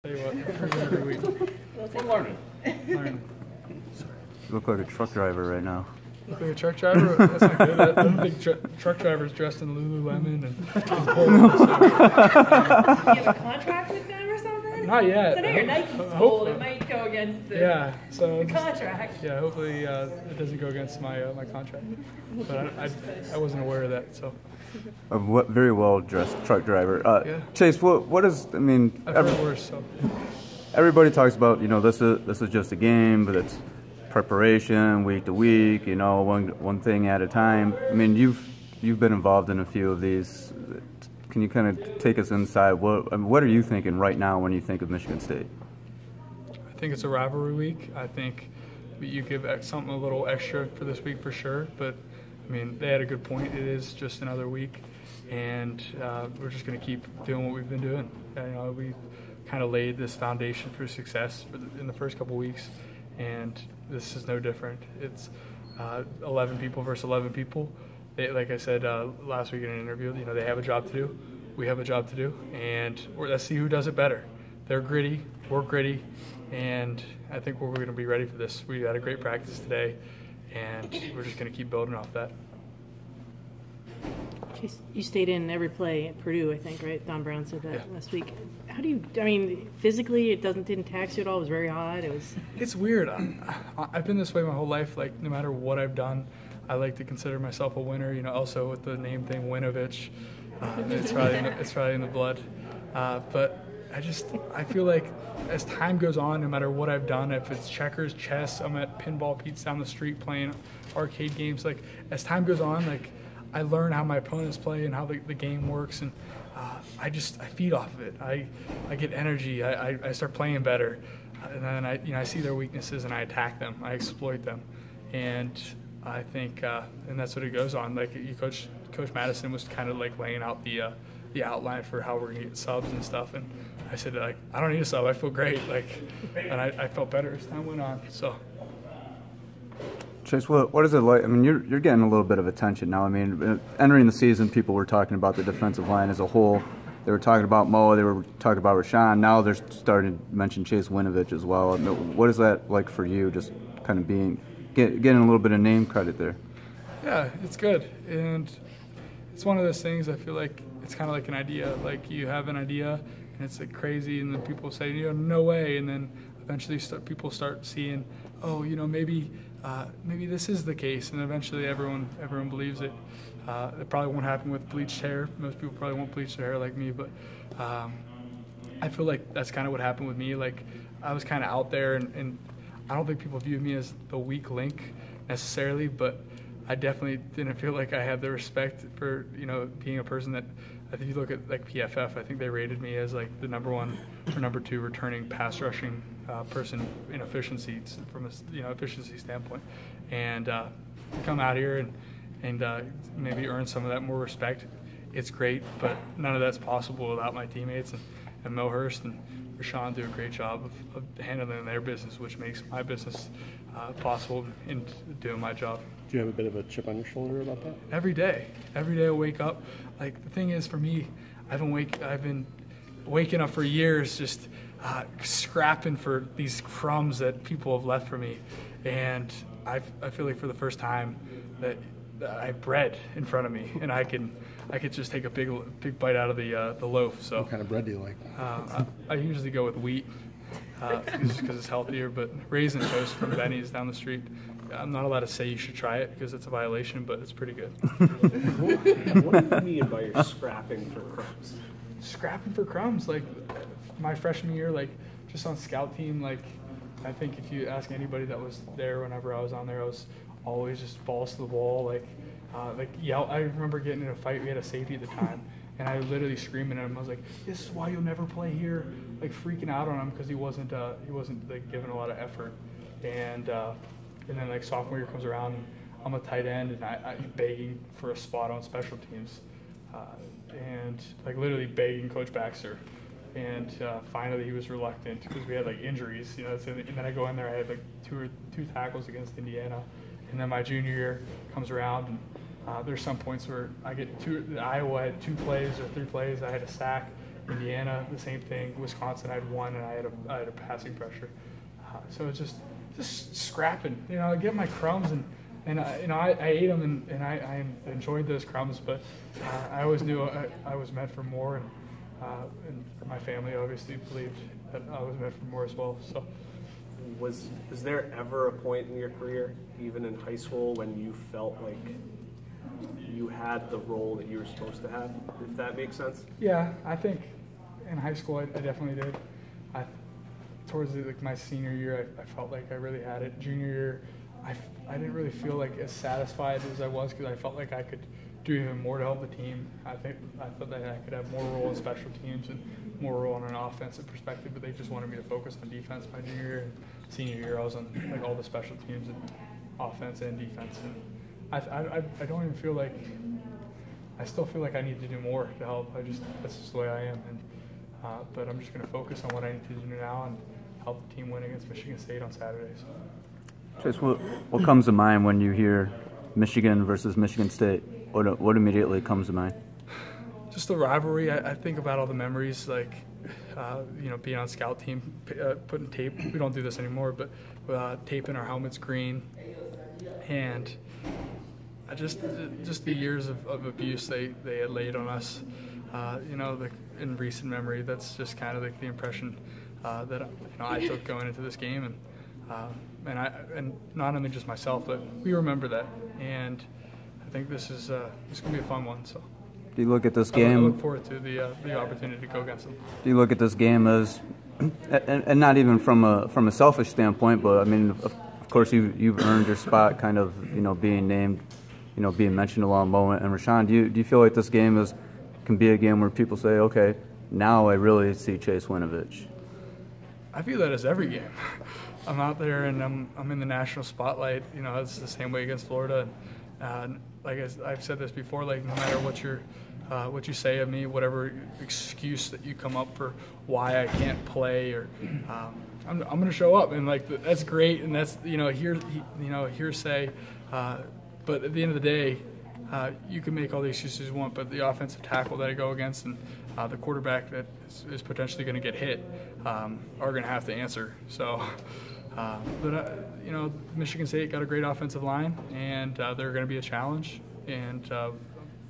Tell you what, every week. We're learning. Learning. You look like a truck driver right now. Look like a truck driver? That's not good. I don't think truck drivers dressed in Lululemon and polo. You have a contract with them or something? Not yet. So now you're Nike sold. It might go against the, so the contract. Yeah, hopefully it doesn't go against my my contract. But I wasn't aware of that, so. A very well dressed truck driver. Yeah. Chase, what is? I mean, I've heard worse. So. Everybody talks about this is just a game, but it's preparation week to week. One thing at a time. I mean, you've been involved in a few of these. Can you kind of take us inside? What are you thinking right now when you think of Michigan State? I think it's a rivalry week. I think you give something a little extra for this week for sure, but I mean, they had a good point. It is just another week, and we're just going to keep doing what we've been doing. We've kind of laid this foundation for success in the first couple weeks, and this is no different. It's 11 people versus 11 people. Like I said last week in an interview, they have a job to do. We have a job to do, and let's see who does it better. They're gritty, we're gritty, and I think we're going to be ready for this. We had a great practice today, and we're just going to keep building off that. Chase, you stayed in every play at Purdue, I think, right? Don Brown said that last week. How do you? I mean, physically, it didn't tax you at all. It was very hot. It's weird. I've been this way my whole life. Like, no matter what I've done, I like to consider myself a winner. Also with the name thing Winovich, it's probably in the blood. But I feel like as time goes on, no matter what I've done, if it's checkers, chess, I'm at Pinball Pete's down the street playing arcade games. Like, as time goes on, like, I learn how my opponents play and how the game works, and I feed off of it. I get energy. I start playing better, and then I see their weaknesses and I attack them. I exploit them, and I think and that's what it goes on. Like, Coach Madison was kind of like laying out the outline for how we're gonna get subs and stuff, and I said, like, I don't need a sub. I feel great. Like, and I felt better as time went on. So. Chase, what is it like? I mean, you're getting a little bit of attention now. I mean, entering the season, people were talking about the defensive line as a whole. They were talking about Mo. They were talking about Rashawn. Now they're starting to mention Chase Winovich as well. I mean, what is that like for you? Just kind of getting a little bit of name credit there. Yeah, it's good, and it's one of those things. I feel like it's kind of like an idea. Like, you have an idea, and it's like crazy, and then people say, no way, and then eventually people start seeing, oh, maybe this is the case, and eventually everyone believes it. It probably won't happen with bleached hair. Most people probably won't bleach their hair like me, but I feel like that's kind of what happened with me. Like, I was kind of out there, and I don't think people viewed me as the weak link necessarily, but I definitely didn't feel like I had the respect for being a person that, I think, if you look at like PFF, I think they rated me as like the #1 or #2 returning pass rushing person in efficiency from a efficiency standpoint, and come out here and maybe earn some of that more respect. It's great, but none of that's possible without my teammates, and Mo Hurst and Rashawn do a great job of handling their business, which makes my business possible in doing my job. Do you have a bit of a chip on your shoulder about that? Every day I wake up. Like, the thing is, for me, I've been waking up for years just scrapping for these crumbs that people have left for me, and I feel like for the first time that I have bread in front of me, and I could just take a big bite out of the loaf. So what kind of bread do you like? I usually go with wheat, just because it's healthier. But Raisin toast from Benny's down the street. I'm not allowed to say you should try it because it's a violation, but it's pretty good. What do you mean by your scrapping for crumbs? Scrapping for crumbs, like my freshman year, like just on scout team, like I think if you ask anybody that was there whenever I was on there, I was always just balls to the wall, like yell. I remember getting in a fight. We had a safety at the time, and I was literally screaming at him. I was like, "This is why you'll never play here!" Like, freaking out on him because he wasn't like giving a lot of effort, and then like sophomore year comes around, and I'm a tight end, and I'm begging for a spot on special teams, and like literally begging Coach Baxter, and finally he was reluctant because we had like injuries, and then I go in there, I had like two tackles against Indiana, and then my junior year comes around, and there's some points where I get Iowa had 2 plays or 3 plays, I had a sack, Indiana, the same thing. Wisconsin, I had one, and I had a passing pressure. So it's just scrapping. I get my crumbs, and I ate them, and I enjoyed those crumbs. But I always knew I was meant for more, and my family obviously believed that I was meant for more as well. So. Was there ever a point in your career, even in high school, when you felt like you had the role that you were supposed to have, if that makes sense? Yeah, I think in high school I definitely did. Towards my senior year, I felt like I really had it. Junior year, I didn't really feel like as satisfied as I was, because I felt like I could do even more to help the team. I thought that I could have more role in special teams and more role on an offensive perspective, but they just wanted me to focus on defense my junior year. And senior year, I was on all the special teams and offense and defense. And I don't even feel like, I still feel like I need to do more to help. That's just the way I am. And but I'm just going to focus on what I need to do now and help the team win against Michigan State on Saturday. So. Chase, what comes to mind when you hear Michigan versus Michigan State? What immediately comes to mind? Just the rivalry. I think about all the memories, being on scout team, putting tape. We don't do this anymore, but taping our helmets green, and just the years of abuse they had laid on us. In recent memory, that's just kind of like the impression that I took going into this game, and not only just myself, but we remember that, and I think this is gonna be a fun one. So. Do you look at this game? I look forward to the opportunity to go against them. Do you look at this game as, and not even from a selfish standpoint, but I mean, of course you've earned your spot, kind of being named, being mentioned along Mo and Rashawn. Do you feel like this game can be a game where people say, okay, now I really see Chase Winovich? I feel that as every game. I'm out there and I'm in the national spotlight. It's the same way against Florida. Like I've said this before, no matter what you say of me, whatever excuse that you come up for why I can't play, or I'm going to show up, and that's great, and that's hearsay. But at the end of the day, you can make all the excuses you want, but the offensive tackle that I go against and the quarterback that is potentially going to get hit are going to have to answer. So. Michigan State got a great offensive line, and they're going to be a challenge, and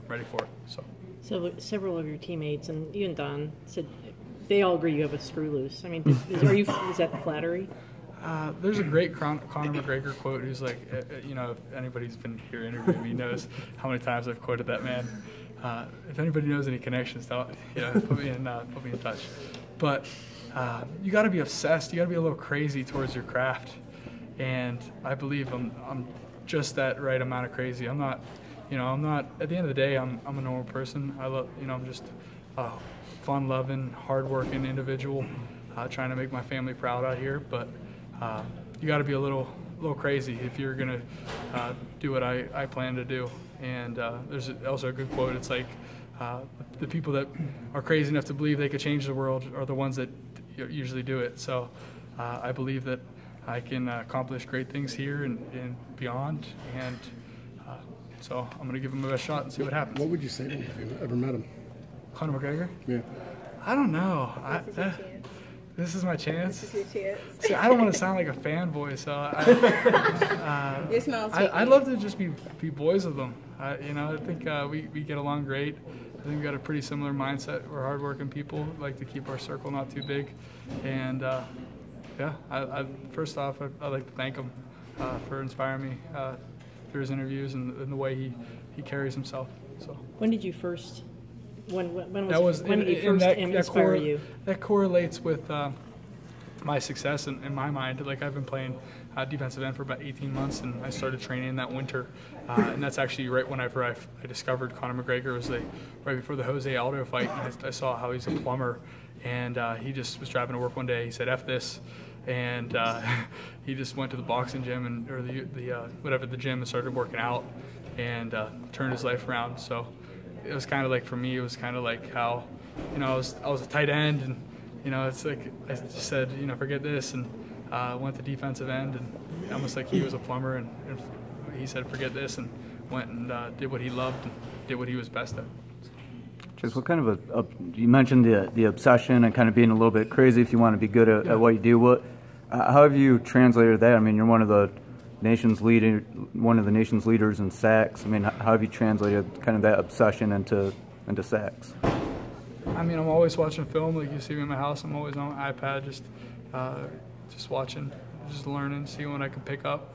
ready for it. So several of your teammates and even Don said they all agree you have a screw loose. I mean, is that the flattery? There's a great Conor McGregor quote. Who's like, if anybody's been here interviewing me knows how many times I've quoted that man. If anybody knows any connections, put me in touch. But you got to be obsessed. You got to be a little crazy towards your craft, and I believe I'm just that right amount of crazy. I'm not. At the end of the day, I'm a normal person. I'm just a fun-loving, hard-working individual, trying to make my family proud out here. But you got to be a little crazy if you're gonna do what I plan to do. And there's also a good quote. It's like the people that are crazy enough to believe they could change the world are the ones that usually do it. So I believe that I can accomplish great things here and beyond. And so I'm going to give him my best shot and see what happens. What would you say to him if you ever met him? Conor McGregor? Yeah. I don't know. This is my chance. This is your chance. See, I don't want to sound like a fanboy, so Your smile's I'd love to just be boys with them. I think we get along great. I think we got a pretty similar mindset. We're hardworking people, like to keep our circle not too big. And first off, I'd like to thank him for inspiring me through his interviews and the way he carries himself. So. When did you first? When did he first inspire you? That correlates with my success in my mind. Like I've been playing defensive end for about 18 months, and I started training that winter. And that's actually right whenever I discovered Conor McGregor. It was right before the Jose Aldo fight. And I saw how he's a plumber, and he just was driving to work one day. He said, "F this." And he just went to the boxing gym or the gym and started working out and turned his life around. So it was kind of like, for me, it was kind of like how, I was a tight end, and it's like I just said, forget this, and went to defensive end, and almost like he was a plumber, and he said forget this, and went and did what he loved and did what he was best at. Chase, what kind of you mentioned the obsession and kind of being a little bit crazy if you want to be good at what you do. How have you translated that? I mean, you're one of the nation's leaders in sacks. I mean, how have you translated kind of that obsession into sacks? I mean, I'm always watching film. Like you see me in my house, I'm always on my iPad, just watching, just learning, seeing what I can pick up.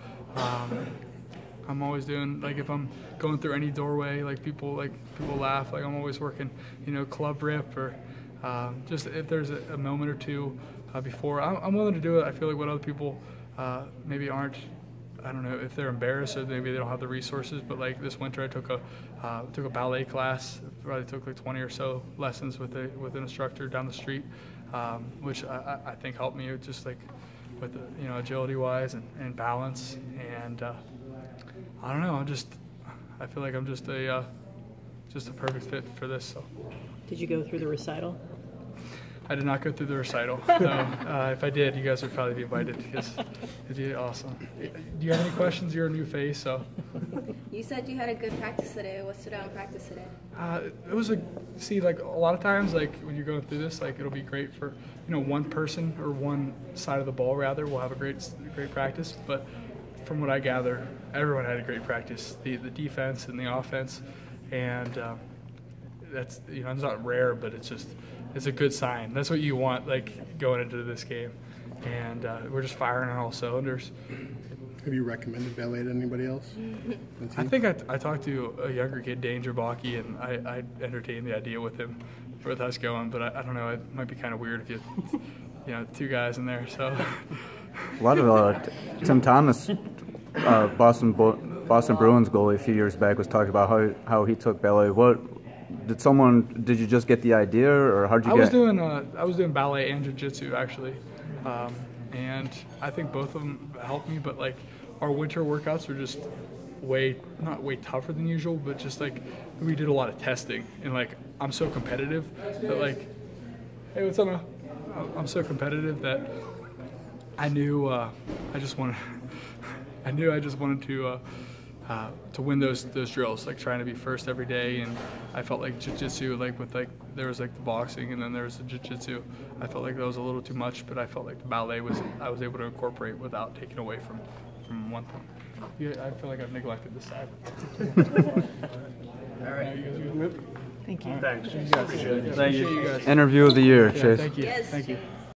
I'm always doing, like, if I'm going through any doorway, like people laugh, like I'm always working, club rip, or just if there's a moment or two before, I'm willing to do it. I feel like what other people maybe aren't, I don't know if they're embarrassed or maybe they don't have the resources, but like this winter I took a ballet class. Probably took like 20 or so lessons with an instructor down the street, which I think helped me just like with agility wise and balance, and I don't know, I feel like I'm just a perfect fit for this. So. Did you go through the recital? I did not go through the recital. No. If I did, you guys would probably be invited because it'd be awesome. Do you have any questions? You're a new face, so. You said you had a good practice today. What stood out in practice today? It was like a lot of times, like when you're going through this, like it'll be great for one person or one side of the ball rather will have a great practice. But from what I gather, everyone had a great practice. The defense and the offense, and that's it's not rare, but it's a good sign. That's what you want, like going into this game, and we're just firing on all cylinders. Have you recommended ballet to anybody else? I think I talked to a younger kid, Danger Baki, and I entertained the idea with him, with us going. But I don't know, it might be kind of weird if you two guys in there. So a lot of Tim Thomas, Boston Bruins goalie a few years back, was talking about how he took ballet. Did you just get the idea, or how did you I was doing ballet and jiu-jitsu actually, and I think both of them helped me. But like our winter workouts were just not way tougher than usual, but just like we did a lot of testing, and like I'm so competitive that like, hey, what's up, man? I'm so competitive that I knew I just wanted to win those drills, like trying to be first every day. And I felt like jiu-jitsu, there was like the boxing and then there was the jiu-jitsu. I felt like that was a little too much, but I felt like the ballet I was able to incorporate without taking away from one thing. Yeah, I feel like I've neglected this side. All right. You guys good? Thank you. Thanks. Thank you. Interview of the year, Yeah, Chase. thank you. Yes. Thank you.